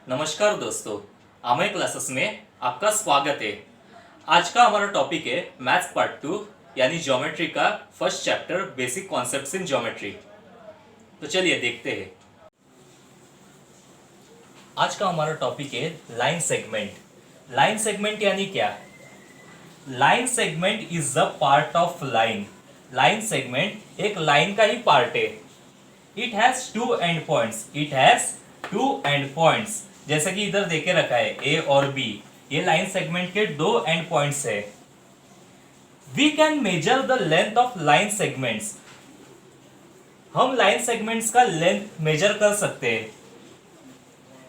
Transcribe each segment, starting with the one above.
नमस्कार दोस्तों, आमय क्लासेस में आपका स्वागत है। आज का हमारा टॉपिक है मैथ्स पार्ट 2 यानी ज्योमेट्री का first chapter basic concepts in geometry. तो चलिए देखते हैं। आज का हमारा टॉपिक है लाइन सेगमेंट। लाइन सेगमेंट यानी क्या? Line segment is the part of line. Line segment एक लाइन का ही पार्ट है। It has two end points. It has two end points. जैसे कि इधर देके रखा है ए और बी, ये लाइन सेगमेंट के दो एंड पॉइंट्स है। We can measure the length of line segments. हम लाइन सेगमेंट्स का लेंथ मेजर कर सकते हैं।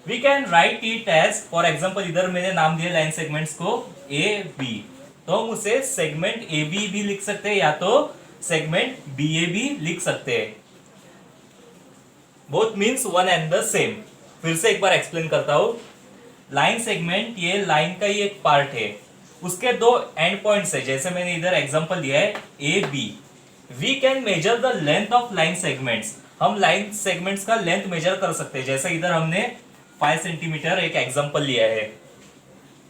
We can write it as, for example इधर मैंने नाम दिया लाइन सेगमेंट्स को ए बी, तो हम उसे सेगमेंट ए बी भी लिख सकते हैं या तो सेगमेंट बी ए भी लिख सकते हैं। Both means one and the same. फिर से एक बार एक्सप्लेन करता हूं। लाइन सेगमेंट ये लाइन का ही एक पार्ट है, उसके दो एंड पॉइंट्स है। जैसे मैंने इधर एग्जांपल दिया है A B. We can measure the length of line segments. हम लाइन सेगमेंट्स का लेंथ मेजर कर सकते हैं। जैसे इधर हमने 5 सेंटीमीटर एक एग्जांपल लिया है।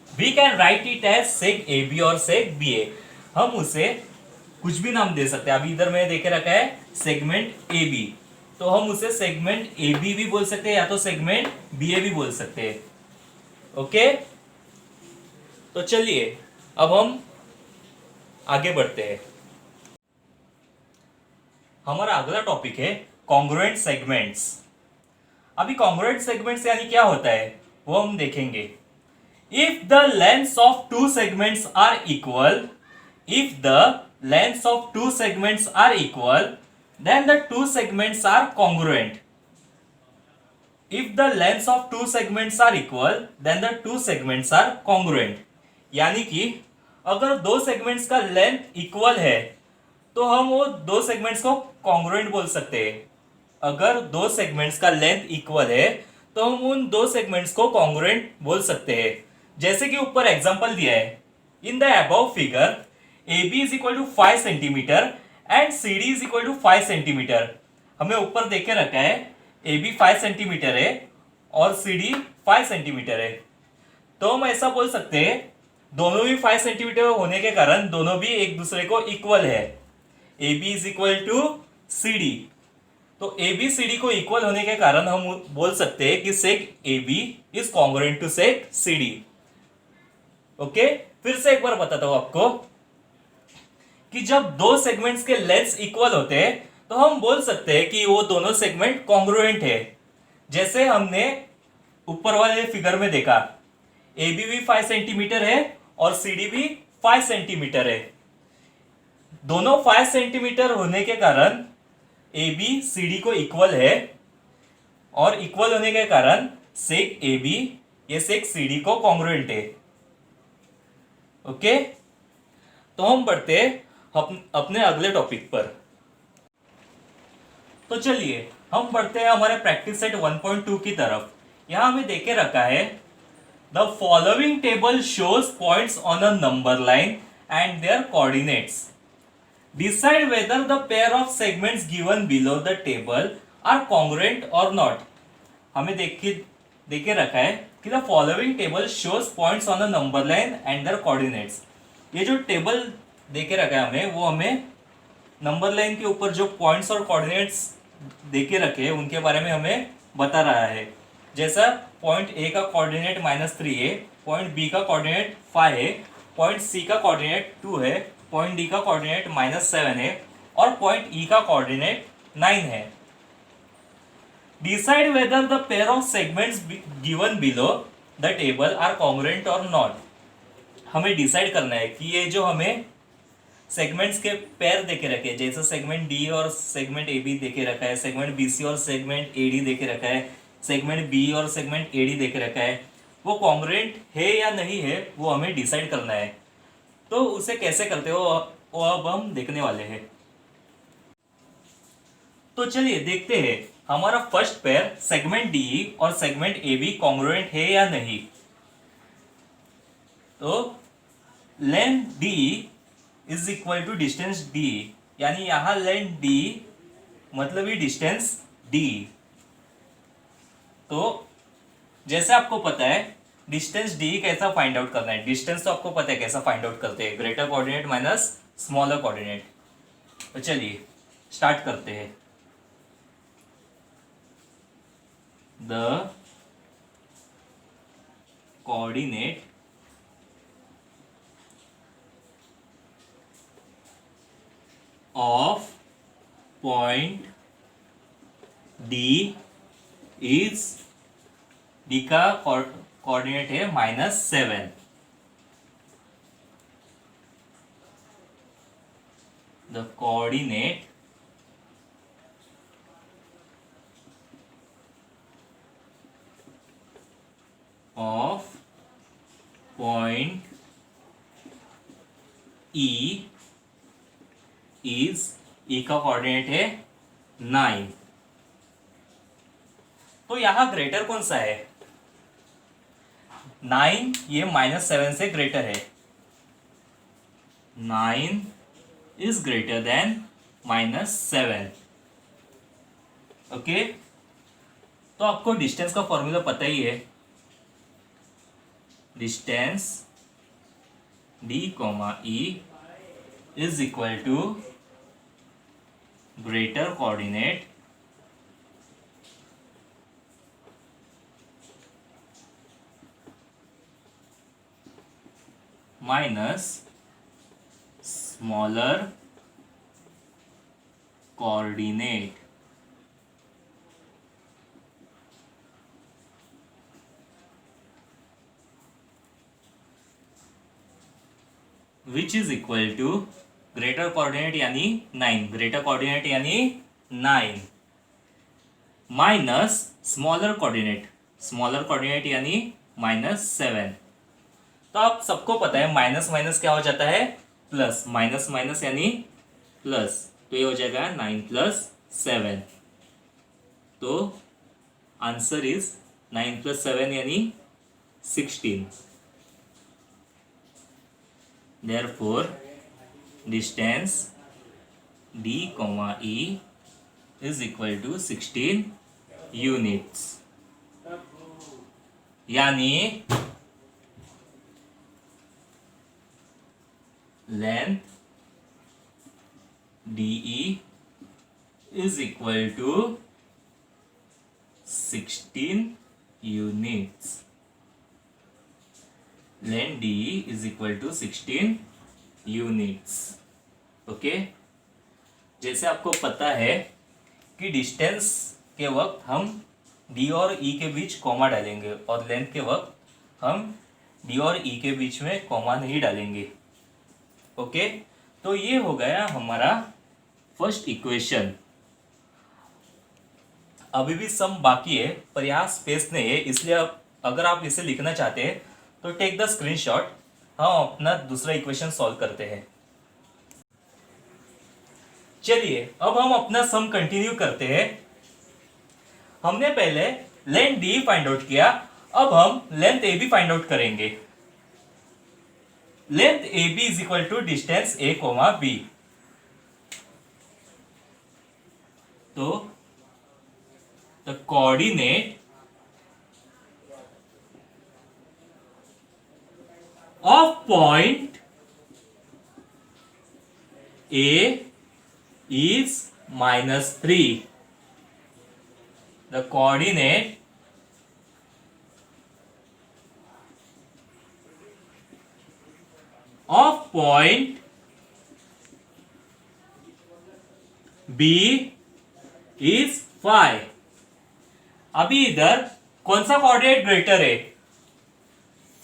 We can write it as seg A B और सेग बी ए। हम उसे कुछ भी नाम दे सकते हैं। अभी इधर मैंने देखे रखा है सेगमेंट ए बी, तो हम उसे सेगमेंट ए बी भी बोल सकते हैं या तो सेगमेंट बी ए भी बोल सकते हैं। ओके, तो चलिए अब हम आगे बढ़ते हैं। हमारा अगला टॉपिक है कॉन्ग्रुएंट सेगमेंट्स। अभी कॉन्ग्रुएंट सेगमेंट्स यानी क्या होता है वो हम देखेंगे। If the lengths of two segments are equal, if the lengths of two segments are equal, then the two segments are congruent. If the lengths of two segments are equal, then the two segments are congruent. यानी कि अगर दो segments का length equal है तो हम वो दो सेगमेंट्स को कॉन्ग्रुएंट बोल सकते हैं। अगर दो सेगमेंट्स का लेंथ इक्वल है तो हम उन दो सेगमेंट्स को कॉन्ग्रुएंट बोल सकते हैं। जैसे कि ऊपर एग्जांपल दिया है, in the above figure A B is equal to 5 centimetre and C D is equal to 5 centimetre. हमें ऊपर देखे रखा है ए बी 5 सेंटीमीटर है और सी डी 5 सेंटीमीटर है। तो हम ऐसा बोल सकते हैं दोनों भी 5 सेंटीमीटर होने के कारण दोनों भी एक दूसरे को इक्वल है। A B is equal to C D, तो ए बी सी डी को इक्वल होने के कारण हम बोल सकते हैं कि seg A B is congruent to seg C D. Okay, फिर से एक बार बताता हूं आपको कि जब दो सेगमेंट्स के लेंथ्स इक्वल होते हैं तो हम बोल सकते हैं कि वो दोनों सेगमेंट कॉन्ग्रुएंट है। जैसे हमने ऊपर वाले फिगर में देखा, ए बी भी 5 सेंटीमीटर है और सी डी भी 5 सेंटीमीटर है। दोनों 5 सेंटीमीटर होने के कारण ए बी सी डी को इक्वल है और इक्वल होने के कारण सेक ए बी ये सेक सी डी को कॉन्ग्रुएंट है। ओके, तो हम बढ़ते अपने अगले टॉपिक पर। तो चलिए हम बढ़ते हैं हमारे प्रैक्टिस सेट 1.2 की तरफ। यहां हमें देके रखा है the following table shows points on a number line and their coordinates. Decide whether the pair of segments given below the table are congruent और नॉट। हमें देके रखा है कि the following table shows points on a number line and their coordinates. ये जो table देके रखा है हमें, वो हमें नंबर लाइन के ऊपर जो पॉइंट्स और कोऑर्डिनेट्स देके रखे हैं उनके बारे में हमें बता रहा है। जैसा पॉइंट ए का कोऑर्डिनेट -3 है, पॉइंट बी का कोऑर्डिनेट 5 है, पॉइंट सी का कोऑर्डिनेट 2 है, पॉइंट डी का कोऑर्डिनेट -7 है और पॉइंट ई का कोऑर्डिनेट 9 है। Decide whether the pair of segments given below the table are congruent और नॉट। हमें डिसाइड करना है कि ये जो हमें सेगमेंट्स के पेयर देके रखे हैं, जैसे सेगमेंट डी और सेगमेंट ए बी देके रखा है, सेगमेंट बी सी और सेगमेंट ए डी देके रखा है, सेगमेंट बी और सेगमेंट ए डी देके रखा है, वो कॉन्ग्रुएंट है या नहीं है वो हमें डिसाइड करना है। तो उसे कैसे करते हो वो अब हम देखने वाले हैं। तो चलिए देखते हैं हमारा फर्स्ट पेयर सेगमेंट डी और सेगमेंट ए बी कॉन्ग्रुएंट है या नहीं। तो length D is equal to distance D, यानी यहां लेंथ डी मतलब ही डिस्टेंस डी। तो जैसे आपको पता है डिस्टेंस डी कैसा फाइंड आउट करना है, डिस्टेंस तो आपको पता है कैसा फाइंड आउट करते हैं, greater coordinate minus smaller coordinate. तो चलिए स्टार्ट करते हैं। The coordinate of point D is, D का कोऑर्डिनेट है -7। The coordinate of point E is, E का कोऑर्डिनेट है 9। तो यहां ग्रेटर कौन सा है? 9 ये -7 से ग्रेटर है। 9 इज ग्रेटर देन -7। ओके, तो आपको डिस्टेंस का फॉर्मूला पता ही है। Distance D comma E is equal to greater coordinate minus smaller coordinate. Which is equal to greater coordinate यानी 9, ग्रेटर कोऑर्डिनेट यानी 9 minus smaller coordinate, smaller coordinate यानी -7। तो आप सबको पता है माइनस माइनस क्या हो जाता है? प्लस, माइनस माइनस यानी प्लस। तो ये हो जाएगा 9 + 7। तो आंसर इज 9 + 7 यानी 16। Therefore, distance D, E is equal to 16 units। यानी length DE is equal to 16 units। Length DE is equal to 16 units। Okay, जैसे आपको पता है कि डिस्टेंस के वक्त हम D और E के बीच कॉमा डालेंगे और लेंथ के वक्त हम D और E के बीच में कॉमा नहीं डालेंगे। ओके, तो ये हो गया हमारा फर्स्ट इक्वेशन। अभी भी सम बाकी है पर यहाँ स्पेस नहीं है, इसलिए अगर आप इसे लिखना चाहते हैं तो टेक द स्क्रीनशॉट। हम अपना दूसरा इक्वेशन सॉल्व करते हैं। चलिए अब हम अपना सम कंटिन्यू करते हैं। हमने पहले लेंथ डी फाइंड आउट किया, अब हम length A B find out करेंगे। Length A B is equal to distance A comma B. तो the coordinate of point A is -3. The coordinate of point B is 5। अभी इधर कौन सा coordinate greater है?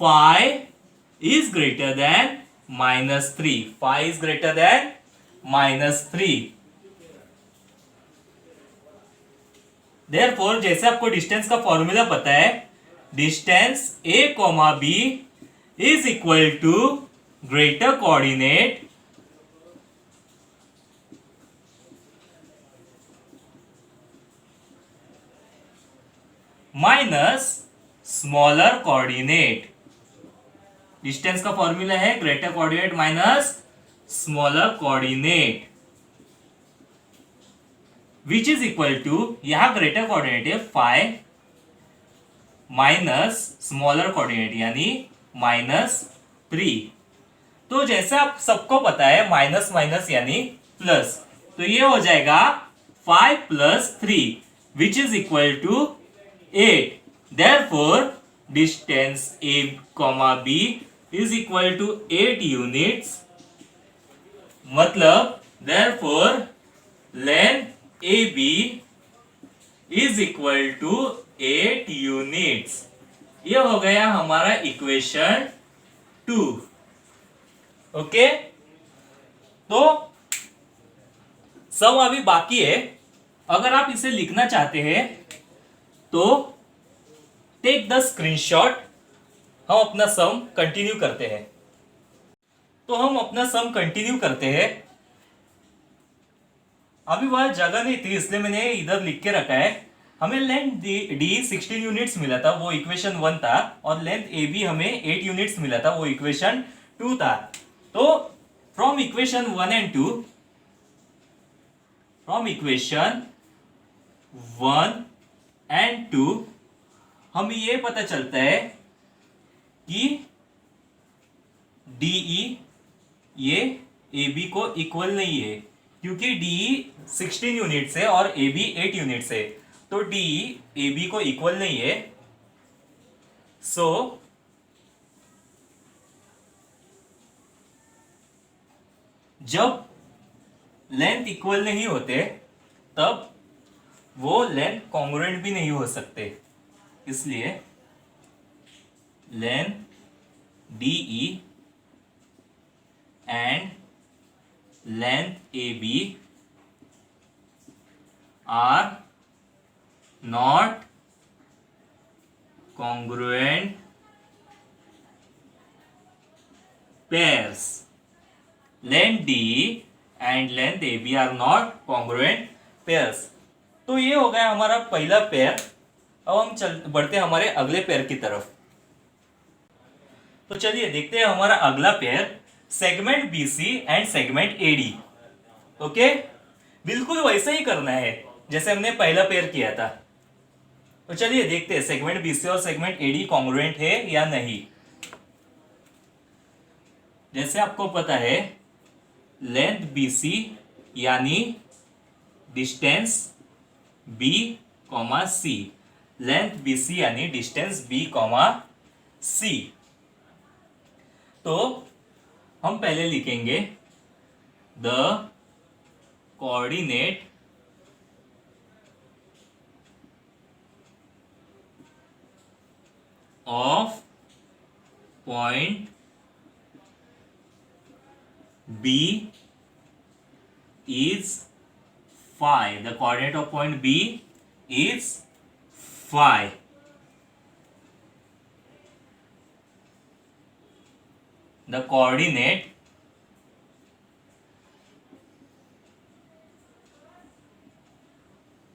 5 is greater than -3। 5 is greater than -3। Therefore, जैसे आपको distance का formula पता है, distance A, B is equal to greater coordinate minus smaller coordinate. Distance का फॉर्मूला है greater coordinate minus smaller coordinate, which is equal to, यहां greater coordinate है 5 minus smaller coordinate यानी -3। तो जैसे आप सबको पता है माइनस माइनस यानी प्लस, तो ये हो जाएगा 5 + 3 which is equal to 8। Therefore distance a, b is equal to 8 units. मतलब therefore length AB is equal to 8 units. ये हो गया हमारा इक्वेशन 2। ओके, तो सम अभी बाकी है। अगर आप इसे लिखना चाहते हैं तो टेक द स्क्रीनशॉट। हम अपना सम कंटिन्यू करते हैं। तो हम अपना सम कंटिन्यू करते हैं। अभी वह जगह नहीं थी इसलिए मैंने इधर लिख के रखा है। हमें लेंथ डी 16 यूनिट्स मिला था, वो इक्वेशन 1 था, और लेंथ ए बी हमें 8 यूनिट्स मिला था, वो इक्वेशन 2 था। तो from equation 1 and 2, from equation 1 and 2 हमें ये पता चलता है कि डीई ये ए बी को इक्वल नहीं है, क्योंकि डीई 16 यूनिट्स है और ए बी 8 यूनिट्स है। तो डीई ए बी को इक्वल नहीं है। सो जब लेंथ इक्वल नहीं होते तब वो लेंथ कॉन्ग्रुएंट भी नहीं हो सकते। इसलिए length DE and length A B are not congruent pairs. Length DE and length AB are not congruent pairs. तो ये हो गया हमारा पहला पेयर। अब हम बढ़ते हैं हमारे अगले पेयर की तरफ। तो चलिए देखते हैं हमारा अगला pair, segment BC and segment AD। Okay, बिल्कुल वैसे ही करना है जैसे हमने पहला पेयर किया था। तो चलिए देखते हैं सेगमेंट BC और सेगमेंट AD कॉन्ग्रुएंट है या नहीं। जैसे आपको पता है लेंथ BC यानी distance B, C, length BC यानी डिस्टेंस B, C। तो हम पहले लिखेंगे the coordinate of point B is phi. The coordinate of point B is phi. The coordinate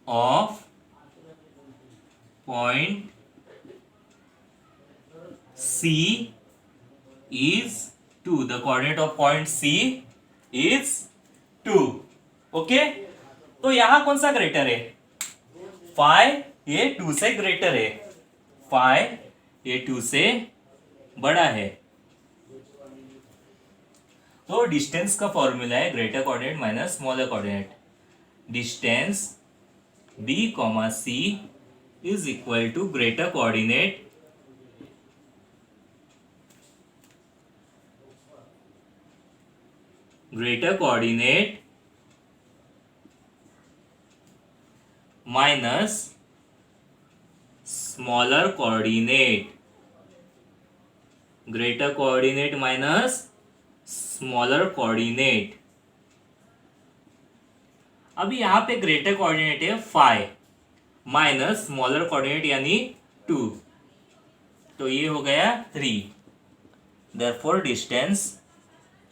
of point C is 2. The coordinate of point C is 2. Okay, तो यहां कौन सा greater है? Phi ये 2 से ग्रेटर है, फाई ये 2 से बड़ा है। तो डिस्टेंस का फॉर्मूला है greater coordinate minus smaller coordinate. Distance B, C is equal to greater coordinate minus smaller coordinate. Greater coordinate minus smaller coordinate. अभी यहां पे ग्रेटर कोऑर्डिनेट है फाई माइनस स्मॉलर कोऑर्डिनेट यानी 2, तो ये हो गया 3। Therefore distance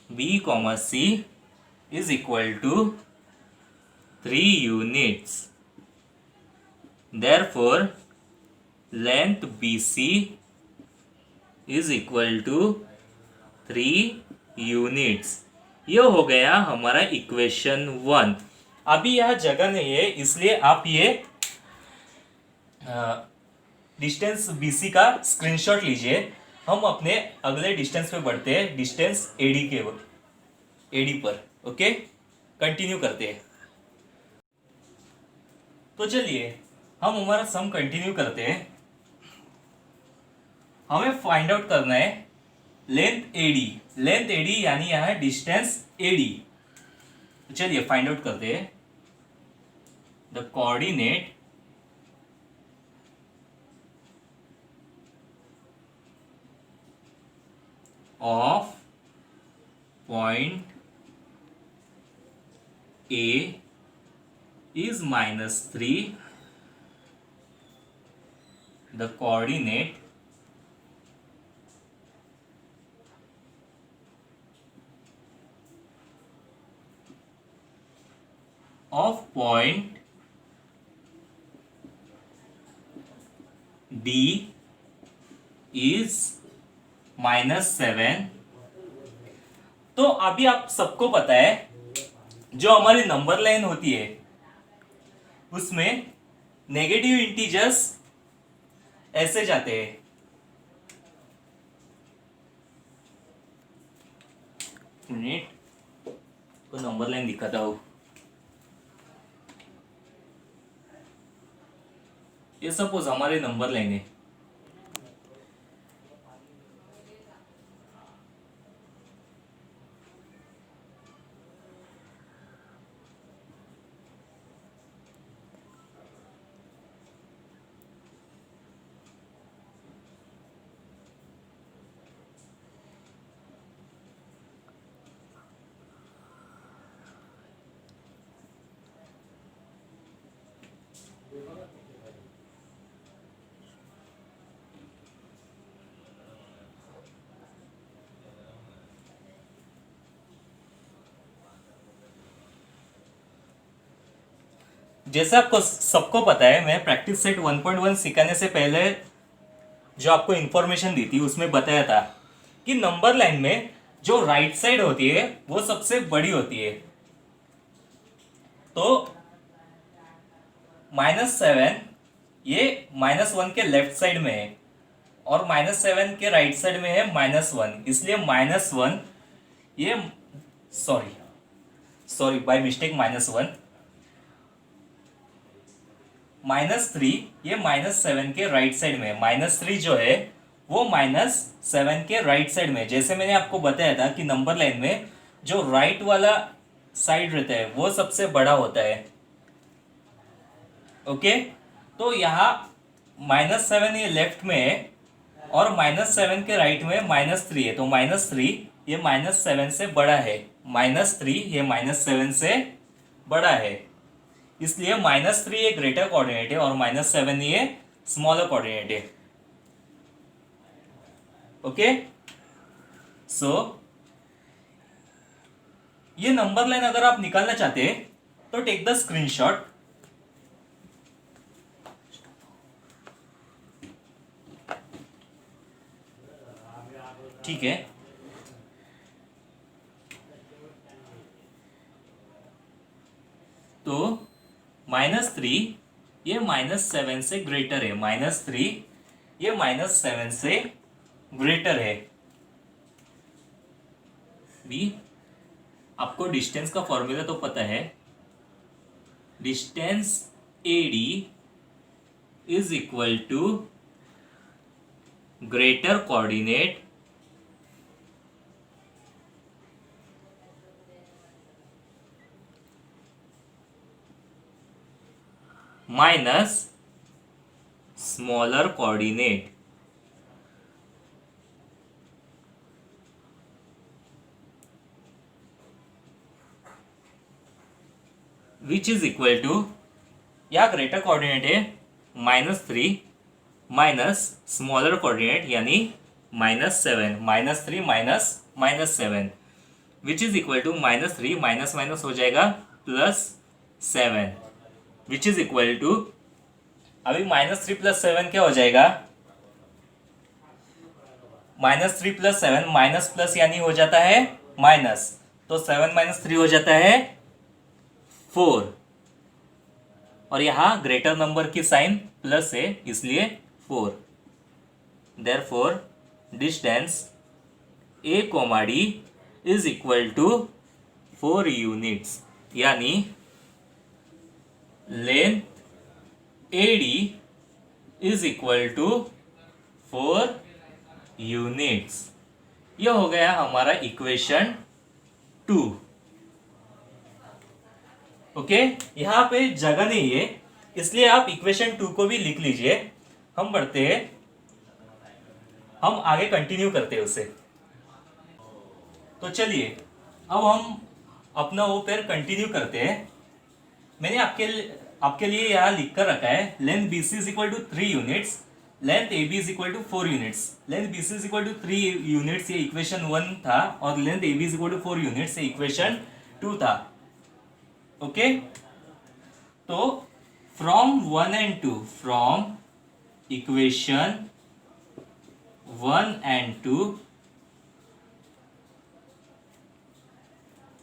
B, C is equal to 3 units. Therefore, length BC is equal to 3 units. ये हो गया हमारा इक्वेशन 1। अभी यह जगह नहीं है इसलिए आप ये डिस्टेंस BC का स्क्रीनशॉट लीजिए। हम अपने अगले डिस्टेंस पे बढ़ते हैं, डिस्टेंस AD पर। ओके, कंटिन्यू करते हैं। तो चलिए हम हमारा सम कंटिन्यू करते हैं। हमें फाइंड आउट करना है लेंथ AD यानी यहाँ डिस्टेंस AD। तो चलिए फाइंड आउट करते हैं। The coordinate of point A is -3. The coordinate of point D is -7। तो अभी आप सबको पता है जो हमारी नंबर लाइन होती है उसमें नेगेटिव इंटीजर्स ऐसे जाते हैं। मिनट तो नंबर लाइन दिखाता हूं। ये सपोज हमारे नंबर लाइन है। जैसे आपको सबको पता है, मैं प्रैक्टिस सेट 1.1 सिखाने से पहले जो आपको इंफॉर्मेशन दी थी उसमें बताया था कि नंबर लाइन में जो राइट साइड होती है वो सबसे बड़ी होती है। तो -7 ये -1 के लेफ्ट साइड में है और -7 के राइट साइड में है -1, इसलिए -1 ये सॉरी बाय मिस्टेक -1 -3 ये -7 के राइट साइड में, -3 जो है वो -7 के राइट साइड में। जैसे मैंने आपको बताया था कि नंबर लाइन में जो राइट वाला साइड रहता है वो सबसे बड़ा होता है। ओके, तो यहाँ -7 ये लेफ्ट में है और -7 के राइट में -3 है। तो -3 ये -7 से बड़ा है, -3 ये -7 से बड़ा है, इसलिए -3 ये ग्रेटर कोऑर्डिनेट है और -7 ये स्मॉलर कोऑर्डिनेट है। ओके, सो ये नंबर लाइन अगर आप निकालना चाहते हैं तो टेक द स्क्रीनशॉट। ठीक है, तो -3 ये -7 से ग्रेटर है, -3 ये -7 से ग्रेटर है। भी आपको डिस्टेंस का फॉर्मूला तो पता है, distance AD is equal to greater coordinate minus smaller coordinate. Which is equal to, या ग्रेटर कोऑर्डिनेट है -3 माइनस स्मॉलर कोऑर्डिनेट यानी -7, -3 minus -7 which is equal to -3 minus minus हो जाएगा +7 विच इज इक्वल टू, अभी -3 + 7 क्या हो जाएगा, -3 + 7 माइनस प्लस यानी हो जाता है माइनस, तो 7 - 3 हो जाता है 4 और यहां ग्रेटर नंबर की साइन प्लस है इसलिए 4. Therefore distance A, D is equal to 4 units. यानी length AD is equal to 4 units. यह हो गया हमारा इक्वेशन 2. ओके, यहाँ पे जगह नहीं है इसलिए आप इक्वेशन 2 को भी लिख लीजिए. हम बढ़ते हैं, हम आगे कंटिन्यू करते हैं उसे. तो चलिए अब हम अपना वो पेयर कंटिन्यू करते हैं. मैंने आपके लिए यहाँ लिख कर रखा है length B C is equal to 3 units, length A B is equal to 4 units. Length B C is equal to 3 units ये इक्वेशन 1 था और length A B is equal to 4 units ये इक्वेशन 2 था. ओके, तो from 1 and 2, from equation 1 and 2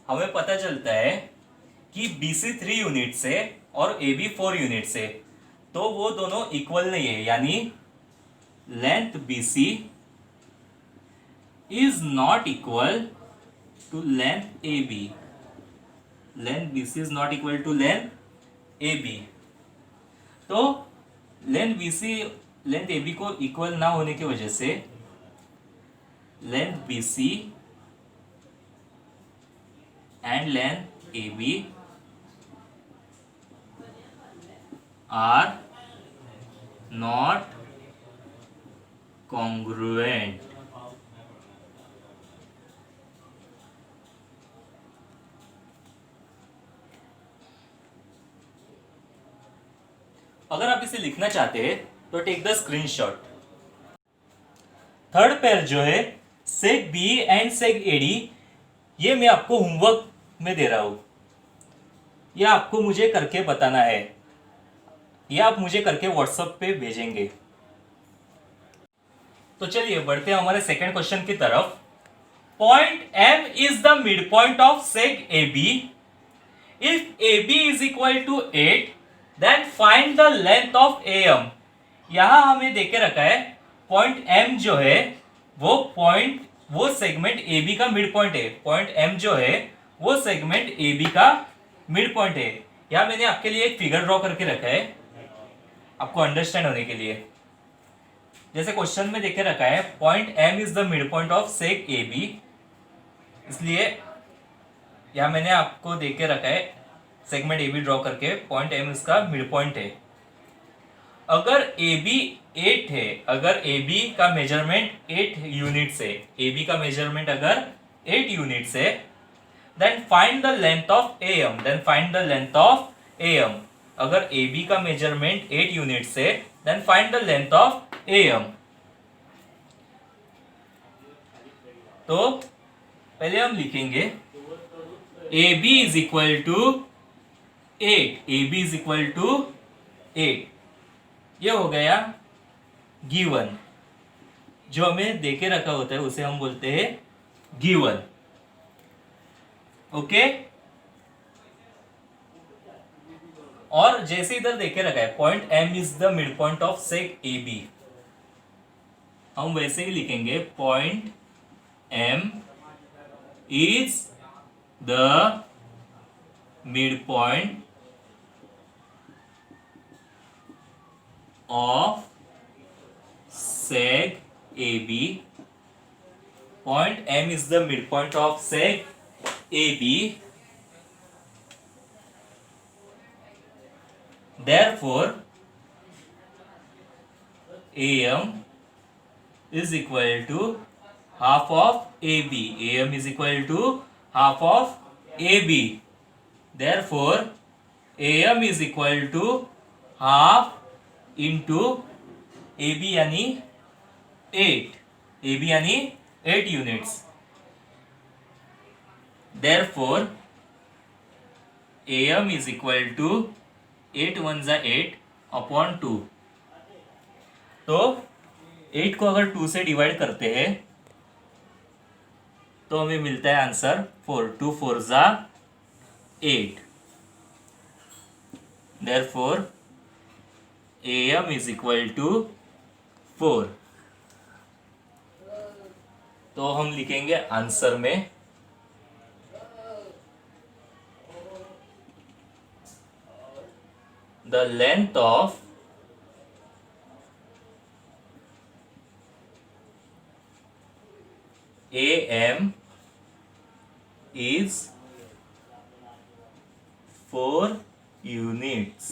हमें पता चलता है कि BC 3 यूनिट से और AB 4 यूनिट से, तो वो दोनों इक्वल नहीं है. यानी length BC is not equal to length AB. Length BC is not equal to length AB. तो लेंथ BC लेंथ AB को इक्वल ना होने की वजह से length BC and length AB are not congruent. अगर आप इसे लिखना चाहते हैं तो take the screenshot. Third pair जो है seg B and seg AD, ये मैं आपको होमवर्क में दे रहा हूं. ये आपको मुझे करके बताना है, ये आप मुझे करके व्हाट्सएप पे भेजेंगे. तो चलिए बढ़ते हैं हमारे सेकंड क्वेश्चन की तरफ. Point M is the mid point of seg AB. If AB is equal to 8 then find the length of AM. यहां हमें देके रखा है पॉइंट M जो है वो सेगमेंट AB का मिड पॉइंट है. पॉइंट M जो है वो सेगमेंट AB का मिड पॉइंट है. यहां मैंने आपके लिए एक फिगर ड्रॉ करके रखा है आपको अंडरस्टैंड होने के लिए. जैसे क्वेश्चन में देखे रखा है point M is the mid point of seg AB, इसलिए यहां मैंने आपको देके रखा है सेगमेंट AB ड्रॉ करके पॉइंट M इसका मिड पॉइंट है. अगर AB 8 है, अगर AB का मेजरमेंट 8 यूनिट से, AB का मेजरमेंट अगर 8 यूनिट से, then find the length of AM. Then find the length of AM. अगर AB का मेजरमेंट 8 यूनिट से, then find the length of AM. तो पहले हम लिखेंगे AB is equal to 8. AB is equal to 8. ये हो गया गिवन. जो हमें देके रखा होता है उसे हम बोलते हैं गिवन. ओके, और जैसे इधर देके रखा है point M is the mid point of seg AB, हम वैसे ही लिखेंगे point M is the mid point of seg AB. Point M is the midpoint of seg AB. Therefore, AM is equal to half of AB. AM is equal to half of AB. Therefore, AM is equal to half into AB यानी 8. AB यानी 8 units. Therefore AM is equal to 8 1 जा 8 upon 2. तो 8 को अगर 2 से divide करते हैं तो हमें मिलता है आंसर 4. 2 4 जा 8. Therefore AM is equal to 4। तो हम लिखेंगे आंसर में the length of AM is 4 units।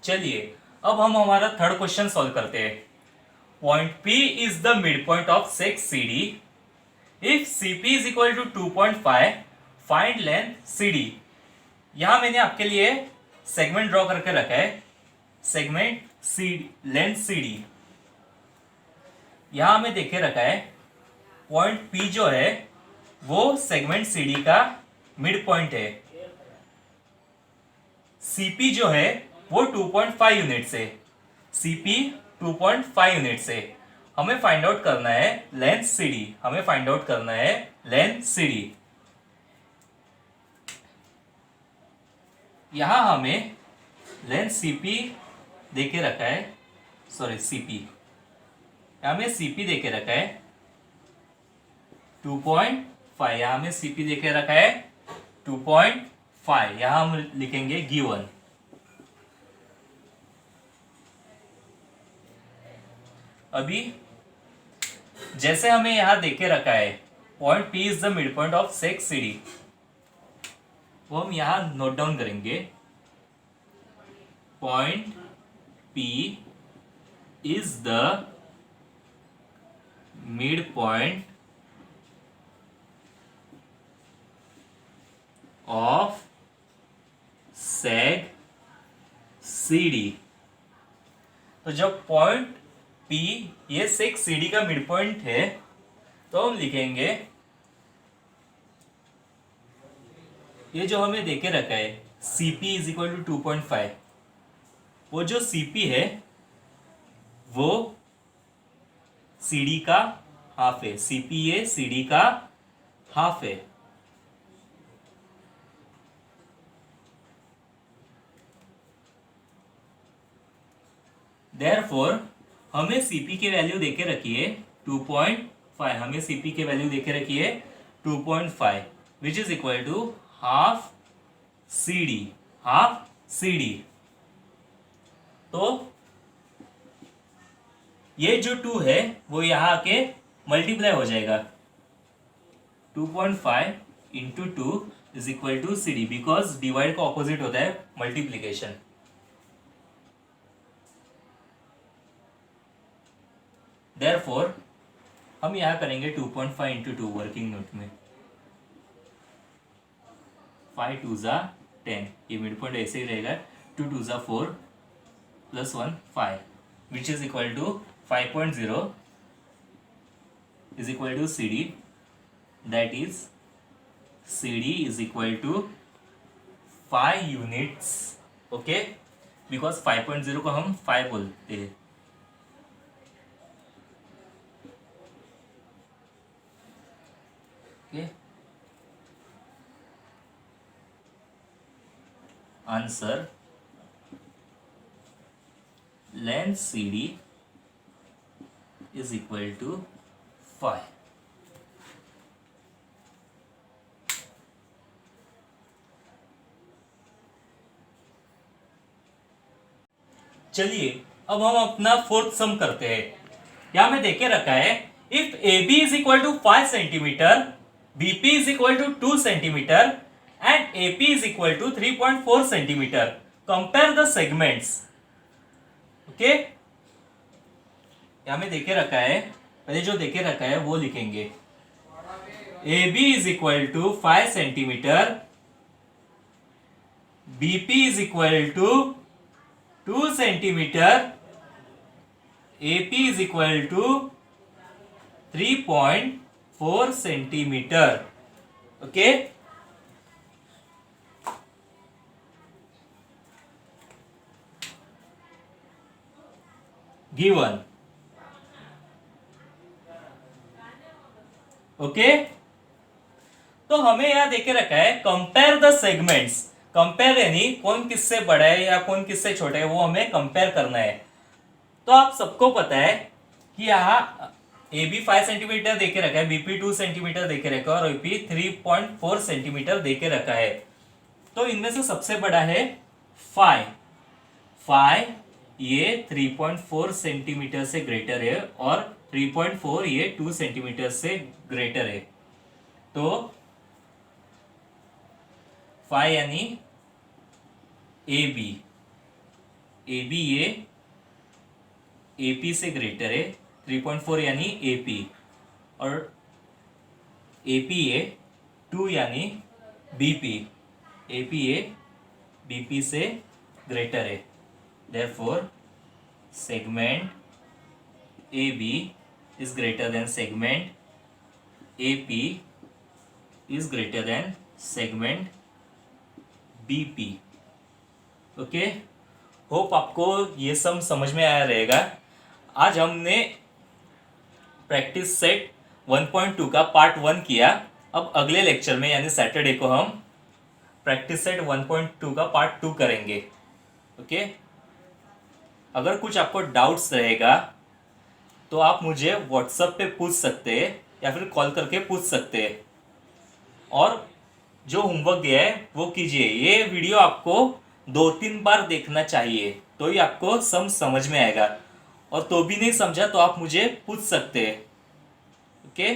चलिए अब हम हमारा थर्ड क्वेश्चन सॉल्व करते हैं। Point P is the mid point of seg CD। If CP is equal to 2.5 find length CD। यहां मैंने आपके लिए सेगमेंट ड्रॉ करके रखा है, सेगमेंट लेंथ CD। यहां हमें देखे रखा है पॉइंट P जो है वो सेगमेंट CD का मिड पॉइंट है। CP जो है वो 2.5 यूनिट से, CP 2.5 यूनिट से हमें फाइंड आउट करना है लेंथ CD। हमें फाइंड आउट करना है लेंथ CD। यहां हमें लेंथ CP देके रखा है, सॉरी CP, यहां हमें CP देके रखा है 2.5। यहां हमें CP देके रखा है 2.5। यहां हम लिखेंगे गिवन। अभी जैसे हमें यहां देके रखा है point P is the mid point of seg CD, वो हम यहां नोट डाउन करेंगे। Point P is the mid point of सेग CD। तो जब पॉइंट P ये सेग CD का मिड पॉइंट है तो हम लिखेंगे, ये जो हमें देके रखा है CP इज इक्वल टू 2.5, वो जो CP है वो CD का हाफ है। CP ये CD का हाफ है। Therefore हमें CP की वैल्यू देके रखी है 2.5। हमें CP की वैल्यू देके रखी है 2.5 which is equal to half CD। Half CD। तो ये जो 2 है वो यहां आके मल्टीप्लाई हो जाएगा। 2.5 into 2 is equal to CD, because divide का ऑपोजिट होता है मल्टीप्लीकेशन। Therefore हम यहां करेंगे 2.5 इंटू 2 वर्किंग नोट में। 5 2 जा 10, ये मिड पॉइंट ऐसे ही रहेगा। 2 2 जा 4 plus 1 5 which is equal to 5.0 is equal to CD, that is CD is equal to 5 units। Okay, because 5.0 को हम 5 बोलते हैं। Okay, answer length CD is equal to 5। चलिए अब हम अपना फोर्थ सम करते हैं। यहां में देखे रखा है if AB is equal to 5 centimetre, BP is equal to 2 centimetre and AP is equal to 3.4 centimetre, compare the segments. Okay, यहां में देखे रखा है, पहले जो देखे रखा है वो लिखेंगे। AB is equal to 5 centimetre, BP is equal to 2 centimetre, AP is equal to 3.4 centimetre. Okay, given. Okay, तो हमें यहाँ देके रखा है कंपेयर द सेगमेंट्स। कंपेयर यानी कौन किससे बड़ा है या कौन किससे छोटा है, वो हमें कंपेयर करना है। तो आप सबको पता है कि यहाँ ए बी 5 सेंटीमीटर देके रखा है, बीपी 2 सेंटीमीटर देके रखा है और ओपी 3.4 सेंटीमीटर देके रखा है। तो इनमें से सबसे बड़ा है फाई। फाई ये 3.4 सेंटीमीटर से ग्रेटर है और 3.4 ये 2 सेंटीमीटर से ग्रेटर है। तो फाई यानी ए बी ये एपी से ग्रेटर है, 3.4 यानी एपी, और एपी ये 2 यानी बीपी, एपी ये बीपी से ग्रेटर है। Therefore, segment AB is greater than segment AP is greater than segment BP. Okay, hope आपको ये सब समझ में आया रहेगा। आज हमने प्रैक्टिस सेट 1.2 का पार्ट 1 किया। अब अगले लेक्चर में यानी सैटरडे को हम प्रैक्टिस सेट 1.2 का पार्ट 2 करेंगे। ओके, अगर कुछ आपको डाउट्स रहेगा तो आप मुझे व्हाट्सएप पे पूछ सकते हैं या फिर कॉल करके पूछ सकते हैं। और जो होमवर्क दिया है वो कीजिए। ये वीडियो आपको 2-3 बार देखना चाहिए तो ही आपको समझ में आएगा, और तो भी नहीं समझा तो आप मुझे पूछ सकते हैं। ओके।